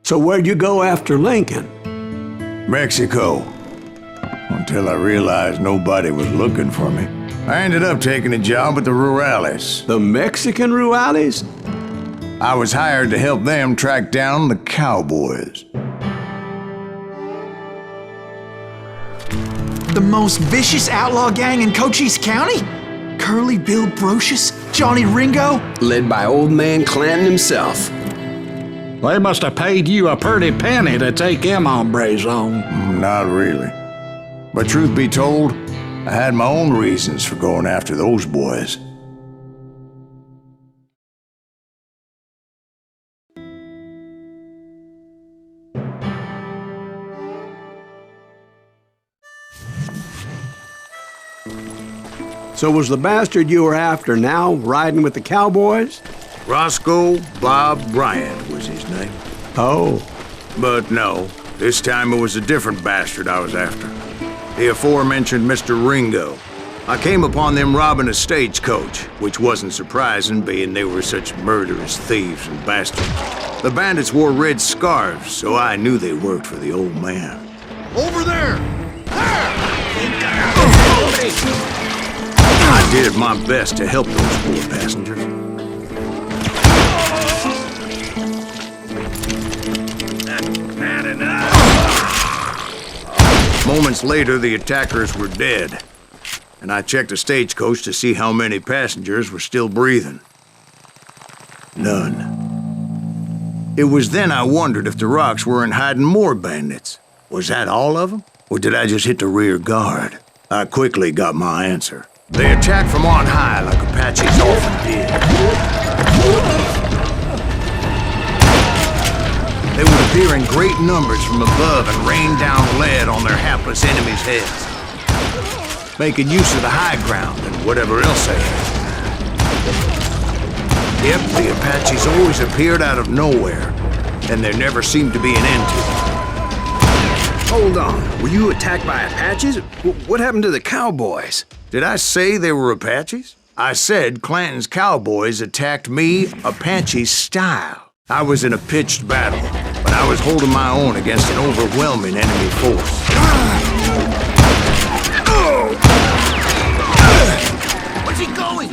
So where'd you go after Lincoln? Mexico. Until I realized nobody was looking for me. I ended up taking a job at the Rurales. The Mexican Rurales? I was hired to help them track down the cowboys. The most vicious outlaw gang in Cochise County? Curly Bill Brocious? Johnny Ringo? Led by old man Clanton himself. They must have paid you a pretty penny to take them hombres on. Not really. But truth be told, I had my own reasons for going after those boys. So was the bastard you were after now riding with the cowboys? Roscoe Bob Bryant was his name. Oh. But no, this time it was a different bastard I was after. The aforementioned Mr. Ringo. I came upon them robbing a stagecoach, which wasn't surprising, being they were such murderous thieves and bastards. The bandits wore red scarves, so I knew they worked for the old man. Over there! I did my best to help those poor passengers. Not enough! Moments later, the attackers were dead, and I checked the stagecoach to see how many passengers were still breathing. None. It was then I wondered if the rocks weren't hiding more bandits. Was that all of them? Or did I just hit the rear guard? I quickly got my answer. They attacked from on high like Apaches often did. They would appear in great numbers from above and rain down lead on their hapless enemies' heads, making use of the high ground and whatever else they had. Yep, the Apaches always appeared out of nowhere, and there never seemed to be an end to them. Hold on, were you attacked by Apaches? What happened to the cowboys? Did I say they were Apaches? I said Clanton's cowboys attacked me Apache style. I was in a pitched battle, but I was holding my own against an overwhelming enemy force. Where's he going?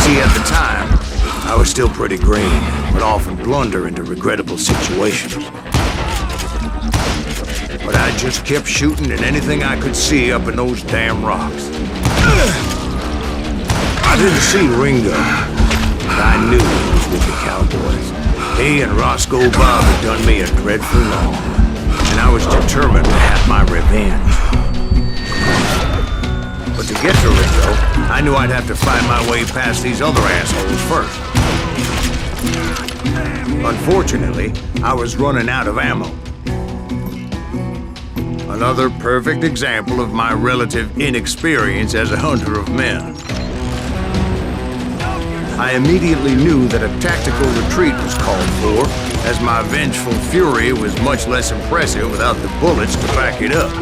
See, at the time, I was still pretty green, but often blunder into regrettable situations. But I just kept shooting at anything I could see up in those damn rocks. I didn't see Ringo, but I knew he was with the cowboys. He and Roscoe Bob had done me a dreadful wrong, and I was determined to have my revenge. But to get to Ringo, I knew I'd have to find my way past these other assholes first. Unfortunately, I was running out of ammo. Another perfect example of my relative inexperience as a hunter of men. I immediately knew that a tactical retreat was called for, as my vengeful fury was much less impressive without the bullets to back it up.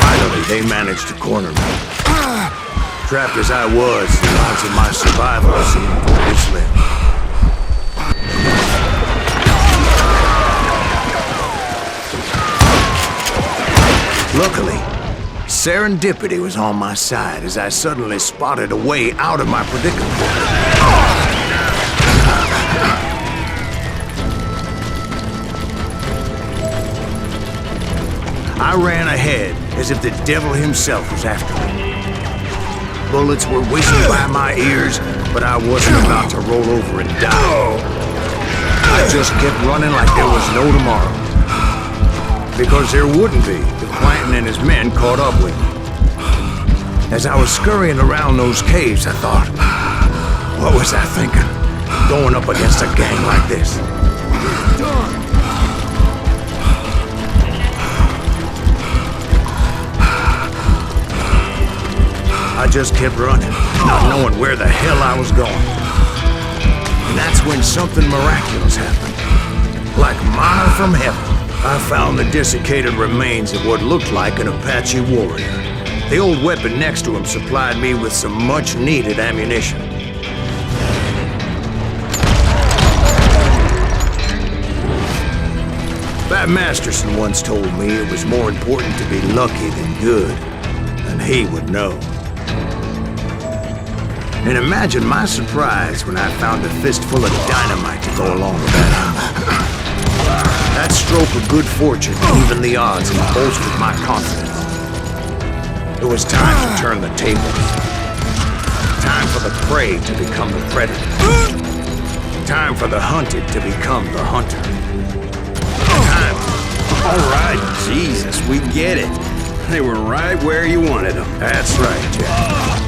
Finally, they managed to corner me. Trapped as I was, the odds of my survival seemed pretty slim. Luckily, serendipity was on my side as I suddenly spotted a way out of my predicament. I ran ahead as if the devil himself was after me. Bullets were whizzing by my ears, but I wasn't about to roll over and die. I just kept running like there was no tomorrow. Because there wouldn't be if Clanton and his men caught up with me. As I was scurrying around those caves, I thought, what was I thinking? Going up against a gang like this? I just kept running, not knowing where the hell I was going. That's when something miraculous happened. Like manna from heaven, I found the desiccated remains of what looked like an Apache warrior. The old weapon next to him supplied me with some much-needed ammunition. Bat Masterson once told me it was more important to be lucky than good, and he would know. And imagine my surprise when I found a fistful of dynamite to go along with that ammo. That stroke of good fortune evened the odds and bolstered my confidence. It was time to turn the tables. Time for the prey to become the predator. Time for the hunted to become the hunter. Time. All right, Jesus, we get it. They were right where you wanted them. That's right, Jack.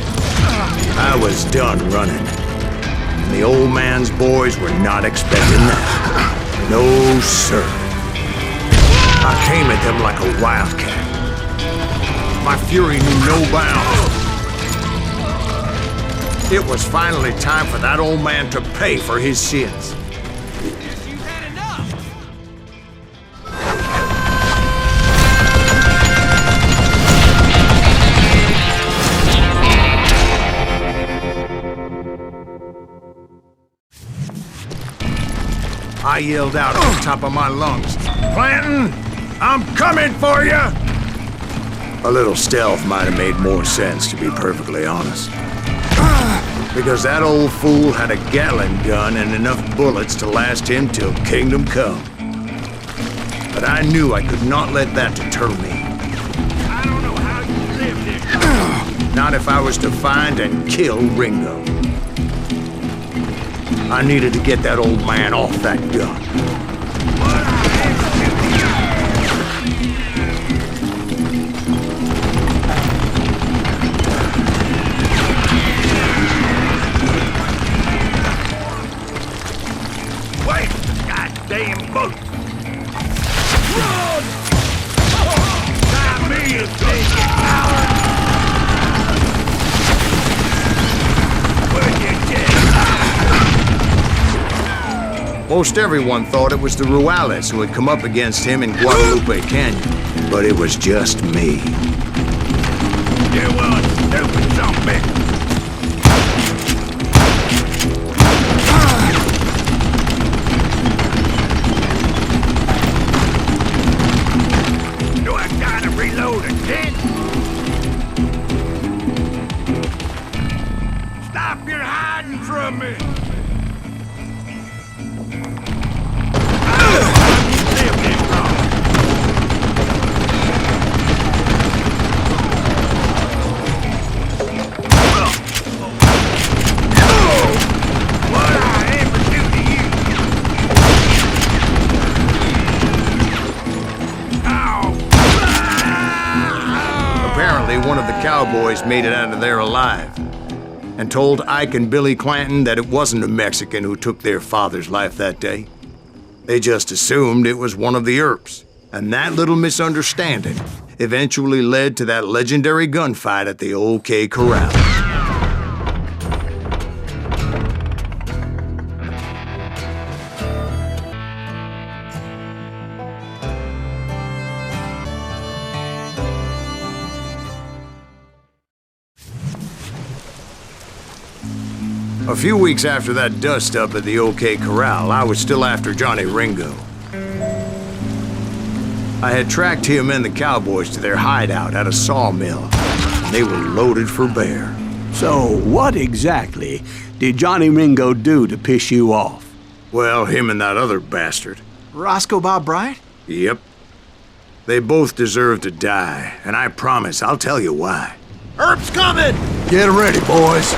I was done running. And the old man's boys were not expecting that. No, sir. I came at them like a wildcat. My fury knew no bounds. It was finally time for that old man to pay for his sins. I yelled out at the top of my lungs, "Clanton, I'm coming for you!" A little stealth might have made more sense, to be perfectly honest. Because that old fool had a Gatling gun and enough bullets to last him till kingdom come. But I knew I could not let that deter me. I don't know how you lived it. Not if I was to find and kill Ringo. I needed to get that old man off that gun. Wait! Goddamn boat! Run! Try me, you big coward! Where'd you get? Most everyone thought it was the Ruales who had come up against him in Guadalupe Canyon, but it was just me. You was stupid zombie! Do I gotta reload again? Stop your hiding from me! One of the cowboys made it out of there alive and told Ike and Billy Clanton that it wasn't a Mexican who took their father's life that day. They just assumed it was one of the Earps, and that little misunderstanding eventually led to that legendary gunfight at the OK Corral. A few weeks after that dust-up at the OK Corral, I was still after Johnny Ringo. I had tracked him and the cowboys to their hideout at a sawmill. They were loaded for bear. So what exactly did Johnny Ringo do to piss you off? Well, him and that other bastard. Roscoe Bob Bryant? Yep. They both deserve to die, and I promise I'll tell you why. Earp's coming! Get ready, boys.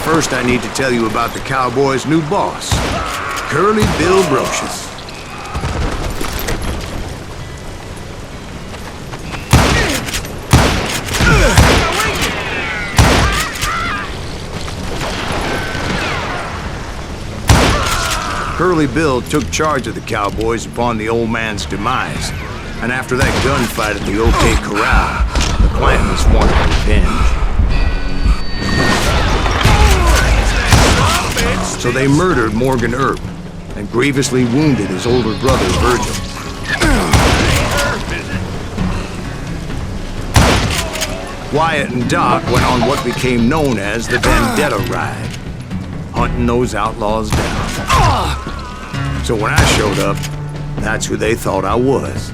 First, I need to tell you about the Cowboys' new boss, Curly Bill Brocious. Curly Bill took charge of the Cowboys upon the old man's demise, and after that gunfight at the OK Corral, the Clantons wanted revenge. So they murdered Morgan Earp and grievously wounded his older brother, Virgil. Wyatt and Doc went on what became known as the Vendetta Ride, hunting those outlaws down. So when I showed up, that's who they thought I was.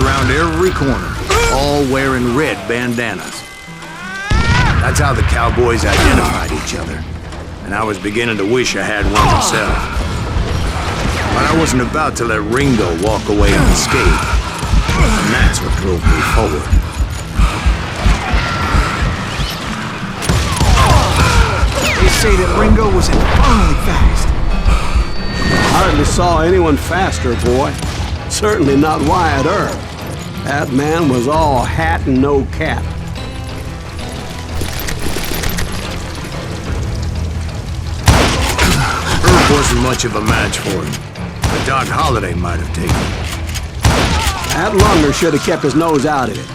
Around every corner, all wearing red bandanas. That's how the cowboys identified each other, and I was beginning to wish I had one myself. But I wasn't about to let Ringo walk away unscathed, and that's what drove me forward. They say that Ringo was infernally fast. Hardly saw anyone faster, boy. Certainly not Wyatt Earp. That man was all hat and no cap. Earp wasn't much of a match for him, but Doc Holliday might have taken him. That lunger should have kept his nose out of it.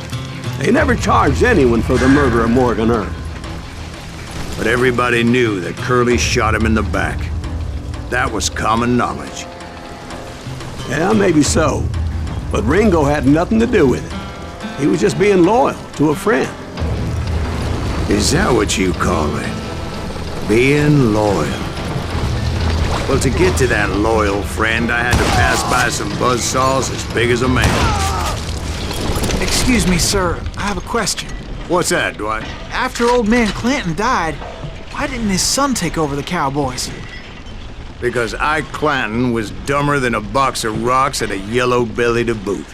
They never charged anyone for the murder of Morgan Earp. But everybody knew that Curly shot him in the back. That was common knowledge. Yeah, maybe so. But Ringo had nothing to do with it. He was just being loyal to a friend. Is that what you call it? Being loyal? Well, to get to that loyal friend, I had to pass by some buzzsaws as big as a man. Excuse me, sir. I have a question. What's that, Dwight? After old man Clanton died, why didn't his son take over the cowboys? Because Ike Clanton was dumber than a box of rocks and a yellow belly to boot.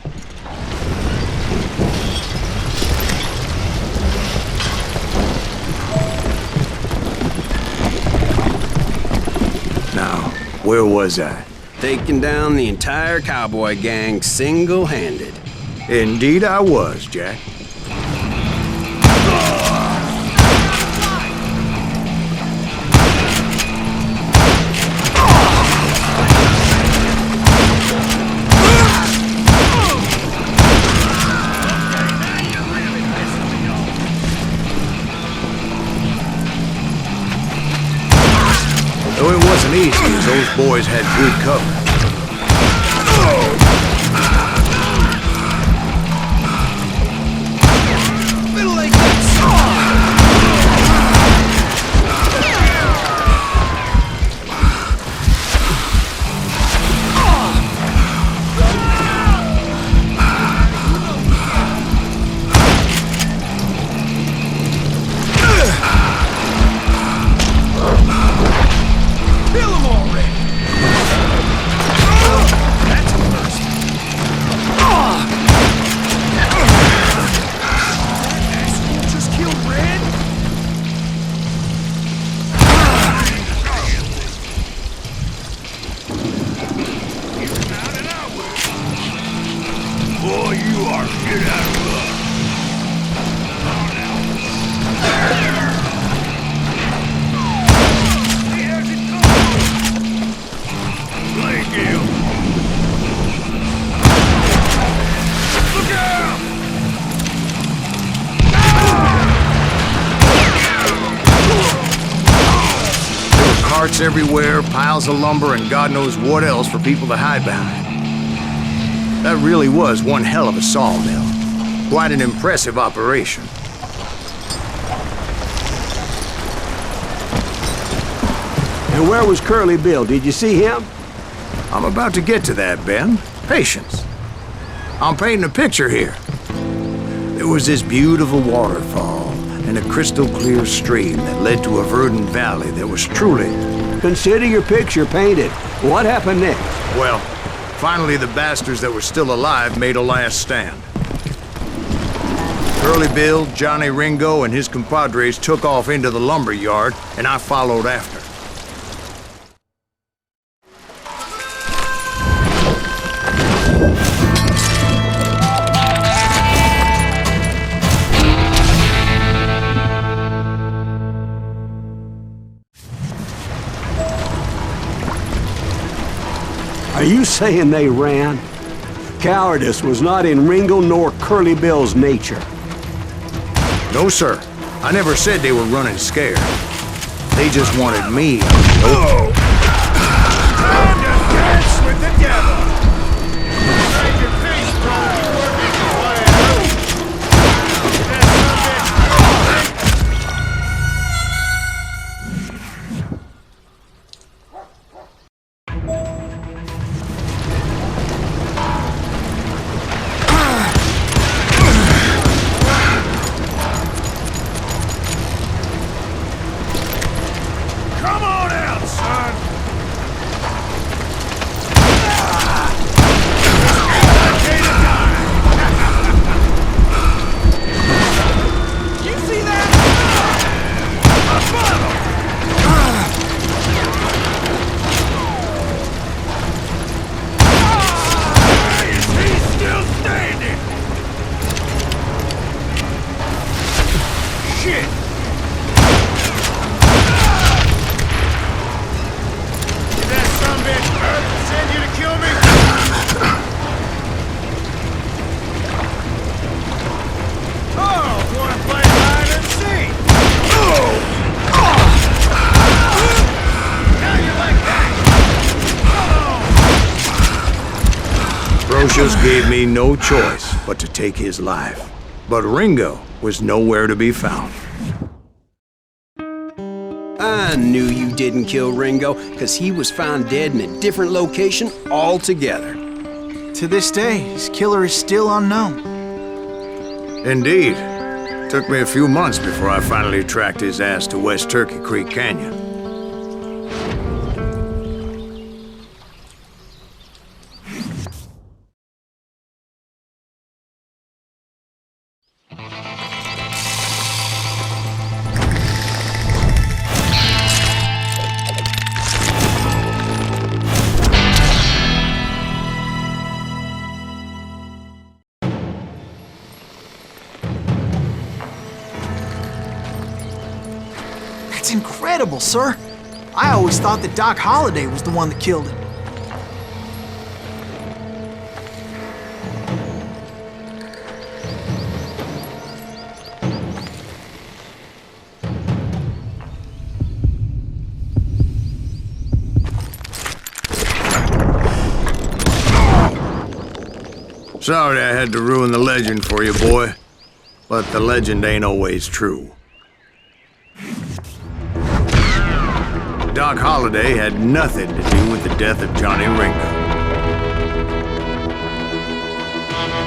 Now, where was I? Taking down the entire cowboy gang single-handed. Indeed I was, Jack. Though it wasn't easy, as those boys had good cover. Carts everywhere, piles of lumber, and God knows what else for people to hide behind. That really was one hell of a sawmill. Quite an impressive operation. And where was Curly Bill? Did you see him? I'm about to get to that, Ben. Patience. I'm painting a picture here. There was this beautiful waterfall and a crystal clear stream that led to a verdant valley that was truly... Consider your picture painted. What happened next? Well, finally the bastards that were still alive made a last stand. Curly Bill, Johnny Ringo, and his compadres took off into the lumber yard, and I followed after. Are you saying they ran? Cowardice was not in Ringo nor Curly Bill's nature. No, sir. I never said they were running scared. They just wanted me. Oh! Time to dance with the devil! Save your face, brother, before we can play it out. Come on out, son! You see that? A funnel! Is he still standing? Shit! Did that sumbitch Earth send you to kill me? Oh, wanna play hide and seek? Now you're like that! Brocious gave me no choice but to take his life. But Ringo was nowhere to be found. I knew you didn't kill Ringo, because he was found dead in a different location altogether. To this day, his killer is still unknown. Indeed. Took me a few months before I finally tracked his ass to West Turkey Creek Canyon. That's incredible, sir. I always thought that Doc Holliday was the one that killed him. Sorry I had to ruin the legend for you, boy. But the legend ain't always true. Doc Holliday had nothing to do with the death of Johnny Ringo.